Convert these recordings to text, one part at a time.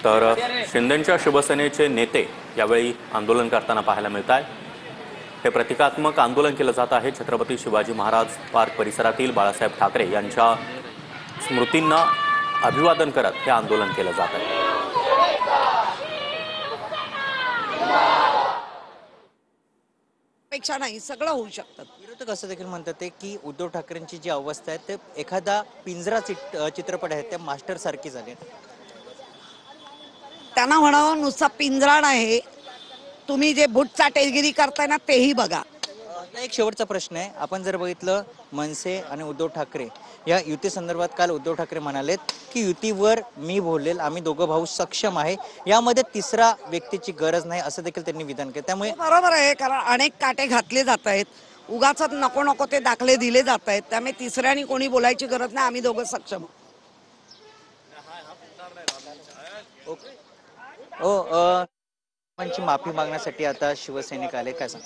तर शिंदेंच्या शिवसेनेचे नेते यावेळी आंदोलन करताना पाहायला मिळत आहे। हे प्रतिकात्मक आंदोलन केलं जात आहे। छत्रपती शिवाजी महाराज पार्क परिसरातील बाळासाहेब ठाकरे यांच्या स्मृतींना अभिवादन करत हे आंदोलन केलं जात आहे। पेक्षा नाही सगळं होऊ शकतं। विरोधक असं देखील म्हणतात की उद्धव ठाकरेंची जी अवस्था आहे ते एखादा पिंजरा चित्रपट आहे त्या मास्टर सारखी झाली। त्यांना म्हणावं नुसता पिंजरा नाही, तुम्ही जे बुटचा टेलगिरी करताय ना तेही बघा। एक शेवटचा प्रश्न आहे, आपण जर बघितलं मनसे आणि उद्धव ठाकरे या युती संदर्भात काल उद्धव ठाकरे म्हणालेत की युतीवर मी बोलेल, आम्ही दोघं भाऊ सक्षम आहे, यामध्ये तिसरा व्यक्तीची गरज नाही असं देखील त्यांनी विधान केलं। त्यामुळे बरोबर आहे, कारण अनेक काटे घातले जात आहेत, उगाच नको नको ते दाखले दिले जात आहेत, त्यामुळे तिसऱ्याने कोणी बोलायची गरज नाही, आम्ही दोघं सक्षम। माफी मागण्यासाठी आता शिवसैनिक आले, काय सांग?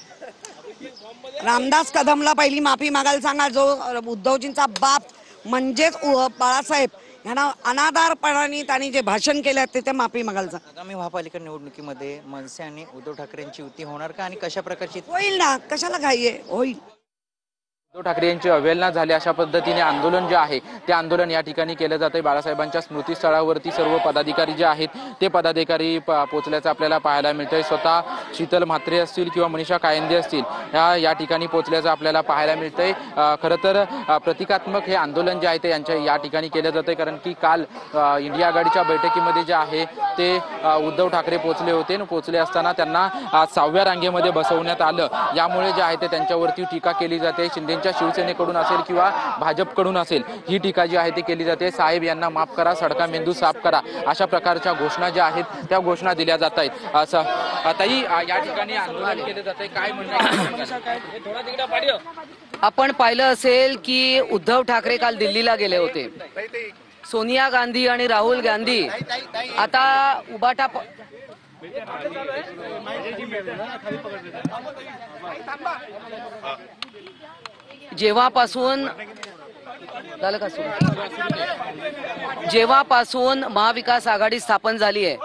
रामदास कदमला पहिली माफी मागायला सांगा, जो उद्धवजींचा बाप म्हणजेच बाळासाहेब यांना अनादारपणाने त्यांनी जे भाषण केलं ते माफी मागायला सांगा। आगामी महापालिका निवडणुकीमध्ये मनसे आणि उद्धव ठाकरेंची युती होणार का आणि कशा प्रकारची होईल ना, कशाला घाई आहे, होईल। उद्धव ठाकरे यांची अवहेलना झाली अशा पद्धतीने आंदोलन जे आहे ते आंदोलन या ठिकाणी केलं जाते। बाळासाहेबांच्या स्मृतीस्थळावरती सर्व पदाधिकारी जे आहेत ते पदाधिकारी पोहोचल्याचं आपल्याला पाहायला मिळतंय। स्वतः शीतल म्हात्रे असतील किंवा मनीषा कायंदे असतील या ठिकाणी पोहोचल्याचं आपल्याला पाहायला मिळतंय। खरं तर प्रतिकात्मक हे आंदोलन जे आहे ते यांच्या या ठिकाणी केलं जाते, कारण की काल इंडिया आघाडीच्या बैठकीमध्ये जे आहे ते उद्धव ठाकरे पोहोचले होते। पोहोचले असताना त्यांना 6व्या रांगेमध्ये बसवण्यात आलं, यामुळे जे आहे ते त्यांच्यावरती टीका केली जाते। शिंदे शिवसेनेकडून असेल किंवा भाजपकडून असेल ही टीका जी आहे ती केली जाते। साहेब यांना माफ करा, सडका मेंदू साफ करा, अशा प्रकारच्या घोषणा ज्या आहेत त्या घोषणा दिल्या जात आहेत। असं आताही या ठिकाणी आंदोलन केले जाते, काय म्हणणं? आपण पाहिलं असेल की उद्धव ठाकरे काल दिल्लीला गेले होते। सोनिया गांधी आणि राहुल गांधी आता उबाटा जेव्हापासून महाविकास आघाडी स्थापन झाली आहे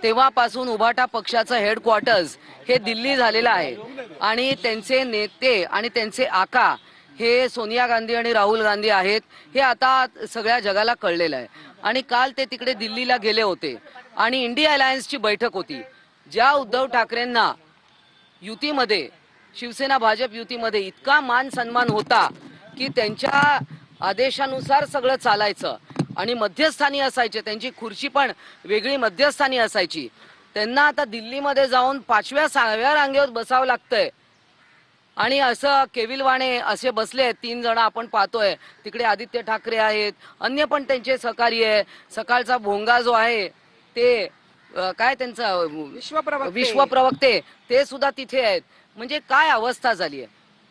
तेव्हापासून उभाटा पक्षाचं हेडक्वार्टर्स हे दिल्ली झालेलं आहे आणि त्यांचे नेते आणि त्यांचे आका हे सोनिया गांधी आणि राहुल गांधी आहेत, हे आता सगळ्या जगाला कळलेलं आहे। आणि काल ते तिकडे दिल्लीला गेले होते आणि इंडिया अलायन्सची बैठक होती, ज्या उद्धव ठाकरेंना युतीमध्ये शिवसेना भाजप युतीमध्ये इतका मान सन्मान होता की त्यांच्या आदेशानुसार सगळं चालायचं आणि मध्यस्थानी असायचे, त्यांची खुर्ची पण वेगळी मध्यस्थानी असायची। त्यांना आता दिल्लीमध्ये जाऊन 5व्या 6व्या रांगेवर बसावं लागतंय आणि असं केविलवाणे असे बसले 3 जण आपण पाहतोय। तिकडे आदित्य ठाकरे आहेत, अन्य पण त्यांचे सहकारी आहे। सकाळचा भोंगा जो आहे ते काय त्यांचा विश्वप्रवक्ते ते सुद्धा तिथे आहेत। म्हणजे काय अवस्था झाली आहे।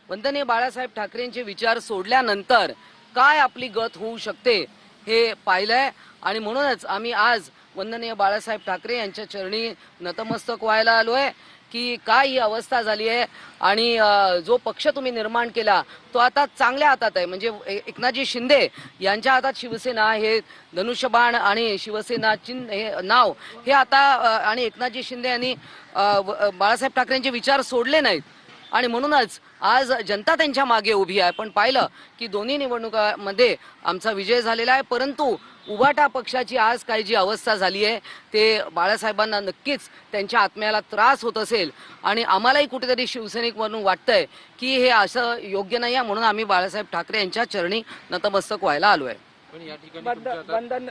वंदनीय बाळासाहेब ठाकरेंचे विचार सोडल्यानंतर काय आपली गत होऊ शकते हे पाहिलंय आणि म्हणूनच आम्ही आज वंदनीय बाळासाहेब ठाकरे यांच्या चरणी नतमस्तक व्हायला आलोय की काय ही अवस्था झाली आहे आणि जो पक्ष तुम्ही निर्माण केला तो आता चांगल्या हातात आहे। म्हणजे एकनाथजी शिंदे यांच्या हातात शिवसेना आहे, धनुष्यबाण आणि शिवसेना चिन्ह हे नाव हे आता आणि एकनाथजी शिंदे यांनी बाळासाहेब ठाकरेंचे विचार सोडले नाहीत आणि म्हणूनच आज जनता त्यांच्या मागे उभी आहे। पण पाहिलं की दोन्ही निवडणुकांमध्ये आमचा विजय झालेला आहे, परंतु उभाटा पक्षाची आज काही जी अवस्था झाली आहे ते बाळासाहेबांना नक्कीच त्यांच्या आत्म्याला त्रास होत असेल आणि आम्हालाही कुठेतरी शिवसैनिक म्हणून वाटतंय की हे असं योग्य नाही आहे, म्हणून आम्ही बाळासाहेब ठाकरे यांच्या चरणी नतमस्तक व्हायला आलोय।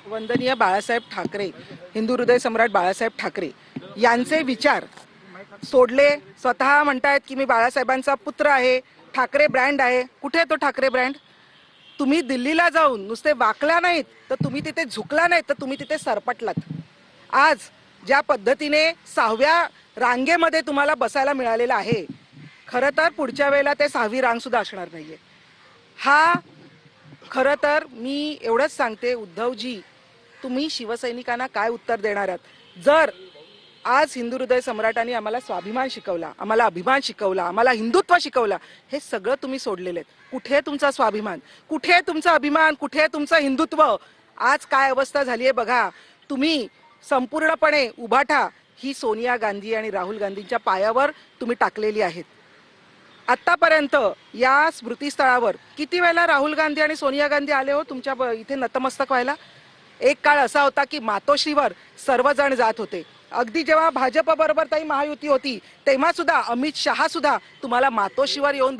वंदनीय बाळासाहेब ठाकरे, हिंदू हृदय सम्राट बाळासाहेब ठाकरे यांचे विचार सोडले, स्वतः म्हणतायत की मी बाळासाहेबांचा पुत्र आहे, ठाकरे ब्रँड आहे। कुठे तो ठाकरे ब्रँड? तुम्ही दिल्लीला जाऊन नुसते वाकला नाहीत तर तुम्ही तिथे झुकला नाहीत तर तुम्ही तिथे सरपटलात। आज ज्या पद्धतीने 6व्या रांगेमध्ये तुम्हाला बसायला मिळालेलं आहे, खरं तर पुढच्या वेळेला ते 6वी रांग सुद्धा असणार नाहीये। हा खरं तर मी एवढंच सांगते, उद्धवजी तुम्ही शिवसैनिकांना काय उत्तर देणार आहात? जर आज हिंदू हृदय सम्राटांनी आम्हाला स्वाभिमान शिकवला, आम्हाला अभिमान शिकवला, आम्हाला हिंदुत्व शिकवला, हे सगळं तुम्ही सोडलेले आहेत। कुठे तुमचा स्वाभिमान, कुठे तुमचा अभिमान, कुठे तुमचं हिंदुत्व? आज काय अवस्था झाली आहे बघा। तुम्ही संपूर्णपणे उभाठा ही सोनिया गांधी आणि राहुल गांधींच्या पायावर तुम्ही टाकलेली आहेत. आतापर्यंत या स्मृतीस्थळावर किती वेळेला राहुल गांधी आणि सोनिया गांधी आले हो तुमच्या इथे नतमस्तक व्हायला? एक काळ असा होता की मातोश्रीवर सर्वजण जात होते. अगदी जेव्हा भाजप बरोबर ताई महायुती होती तेव्हा सुद्धा अमित शहा सुद्धा तुम्हाला मातोश्रीवर येऊन